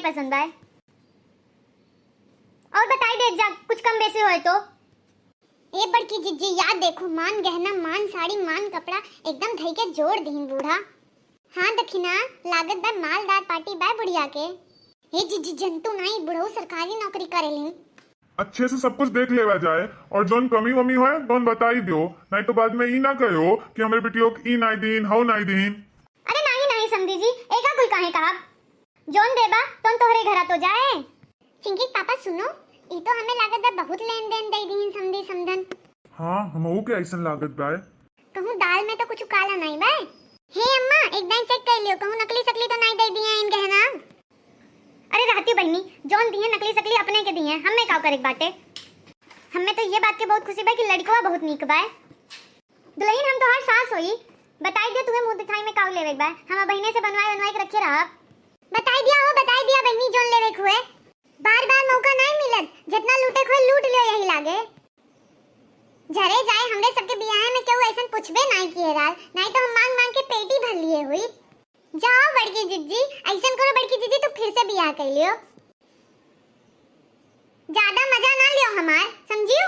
पसंद है। और बताई दे जा कुछ कम बेसी होए तो। ए बड़की जीजी याद देखो, मान गहना, मान साड़ी, मान कपड़ा एकदम धई के जोड़ दीन बूढ़ा। हाँ दखिना लागत बा मालदार पार्टी बा बुढ़िया के। हे जीजी जंतु नहीं, बुढ़ऊ सरकारी नौकरी करेलिन। अच्छे से सब कुछ देख लेवा जाए और जोन कमी वमी है जोन बताई दियो, नहीं तो बाद में ई ना कहो कि हमारे बेटियों को ई नहीं दीन हो नहीं दीन। अरे नहीं नहीं समझी जी, एका कुल काहे कहा जोन देबा तोन तोहरे घरा तो जाए। चिंकी पापा सुनो, ई तो हमें लागत बा बहुत लेन देन दई दीन समझी समझन। हाँ हमहू के ऐसा लागत बा। कहूं दाल में तो कुछ काला नहीं बा। हे अम्मा एक दिन चेक कर लियो, कहूं नकली सकली तो नहीं दे दिए इन गहना। अरे रहती बहनी जोन दिए नकली सकली अपने के दिए, हमें का करे बाटे। हमें तो ये बात के बहुत खुशी बा कि लड़कवा बहुत नीक बा। दुल्हन हम तो हर सास होई, बताई दे तुम्हें मुंह दिखाई में काउ लेवे बा, हम बहने से बनवाए के रखे रहा। बताई दिया बहनी जोन लेवे खुए। बार बार मौका नहीं मिलत, जितना लूटे खोए लूट लियो यही लागे। झरे जाए हमरे सबके बियाह में केहू ऐसन पूछबे नहीं किए राल, नहीं तो हम मांग मांग के पेटी भर लिए हुई। जाओ बड़की जिज्जी, ऐसन करो बड़की जिज्जी तो फिर से बियाह कर लियो। ज्यादा मजा ना लियो हमार, समझियो।